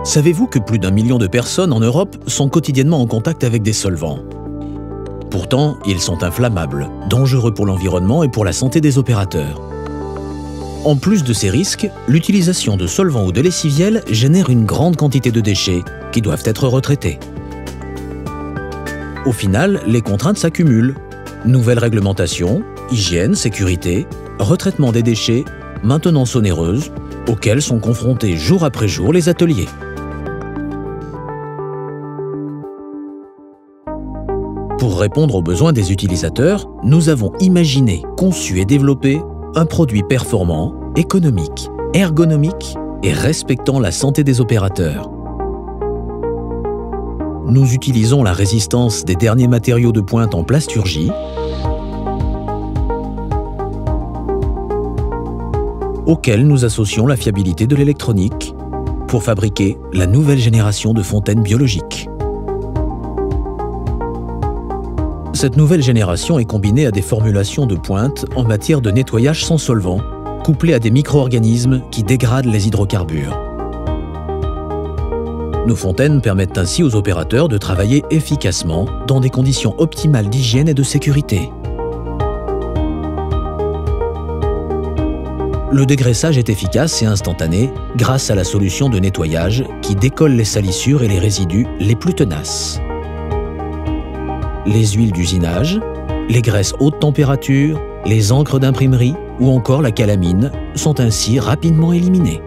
Savez-vous que plus d'1 million de personnes en Europe sont quotidiennement en contact avec des solvants? Pourtant, ils sont inflammables, dangereux pour l'environnement et pour la santé des opérateurs. En plus de ces risques, l'utilisation de solvants ou de lessiviels génère une grande quantité de déchets qui doivent être retraités. Au final, les contraintes s'accumulent. Nouvelles réglementations, hygiène, sécurité, retraitement des déchets, maintenance onéreuse, auxquelles sont confrontés jour après jour les ateliers. Pour répondre aux besoins des utilisateurs, nous avons imaginé, conçu et développé un produit performant, économique, ergonomique et respectant la santé des opérateurs. Nous utilisons la résistance des derniers matériaux de pointe en plasturgie, auxquels nous associons la fiabilité de l'électronique pour fabriquer la nouvelle génération de fontaines biologiques. Cette nouvelle génération est combinée à des formulations de pointe en matière de nettoyage sans solvant, couplées à des micro-organismes qui dégradent les hydrocarbures. Nos fontaines permettent ainsi aux opérateurs de travailler efficacement dans des conditions optimales d'hygiène et de sécurité. Le dégraissage est efficace et instantané grâce à la solution de nettoyage qui décolle les salissures et les résidus les plus tenaces. Les huiles d'usinage, les graisses haute température, les encres d'imprimerie ou encore la calamine sont ainsi rapidement éliminées.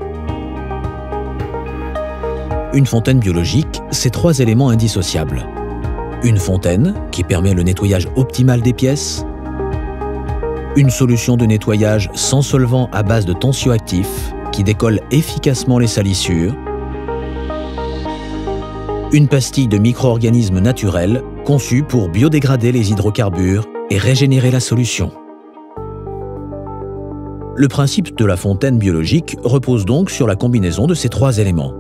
Une fontaine biologique, c'est 3 éléments indissociables. Une fontaine qui permet le nettoyage optimal des pièces, une solution de nettoyage sans solvant à base de tensioactifs qui décolle efficacement les salissures, une pastille de micro-organismes naturels conçue pour biodégrader les hydrocarbures et régénérer la solution. Le principe de la fontaine biologique repose donc sur la combinaison de ces 3 éléments.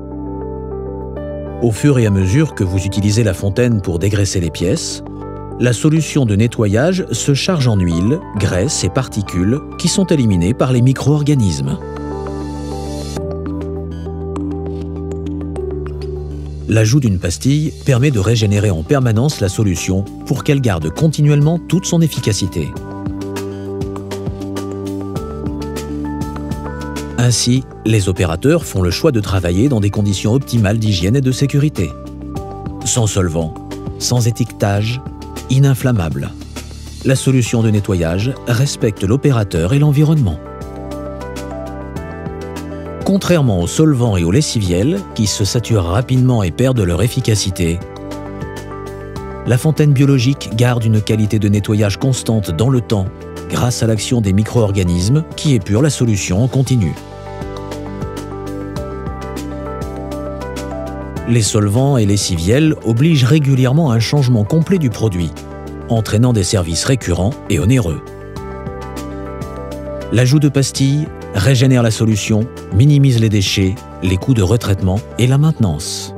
Au fur et à mesure que vous utilisez la fontaine pour dégraisser les pièces, la solution de nettoyage se charge en huile, graisse et particules qui sont éliminées par les micro-organismes. L'ajout d'une pastille permet de régénérer en permanence la solution pour qu'elle garde continuellement toute son efficacité. Ainsi, les opérateurs font le choix de travailler dans des conditions optimales d'hygiène et de sécurité. Sans solvant, sans étiquetage, ininflammable. La solution de nettoyage respecte l'opérateur et l'environnement. Contrairement aux solvants et aux lessiviels, qui se saturent rapidement et perdent leur efficacité, la fontaine biologique garde une qualité de nettoyage constante dans le temps grâce à l'action des micro-organismes qui épurent la solution en continu. Les solvants et lessiviels obligent régulièrement un changement complet du produit, entraînant des services récurrents et onéreux. L'ajout de pastilles régénère la solution, minimise les déchets, les coûts de retraitement et la maintenance.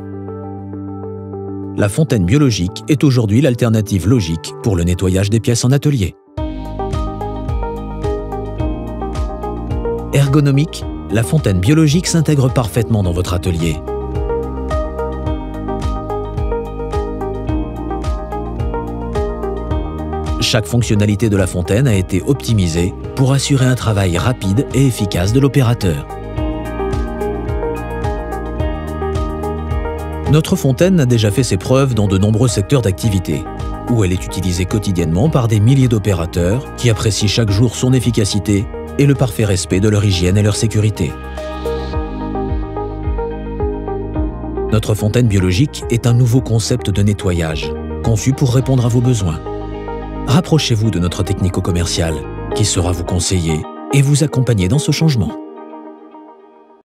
La fontaine biologique est aujourd'hui l'alternative logique pour le nettoyage des pièces en atelier. Ergonomique, la fontaine biologique s'intègre parfaitement dans votre atelier. Chaque fonctionnalité de la fontaine a été optimisée pour assurer un travail rapide et efficace de l'opérateur. Notre fontaine a déjà fait ses preuves dans de nombreux secteurs d'activité, où elle est utilisée quotidiennement par des milliers d'opérateurs qui apprécient chaque jour son efficacité et le parfait respect de leur hygiène et leur sécurité. Notre fontaine biologique est un nouveau concept de nettoyage, conçu pour répondre à vos besoins. Rapprochez-vous de notre technico-commercial qui saura vous conseiller et vous accompagner dans ce changement.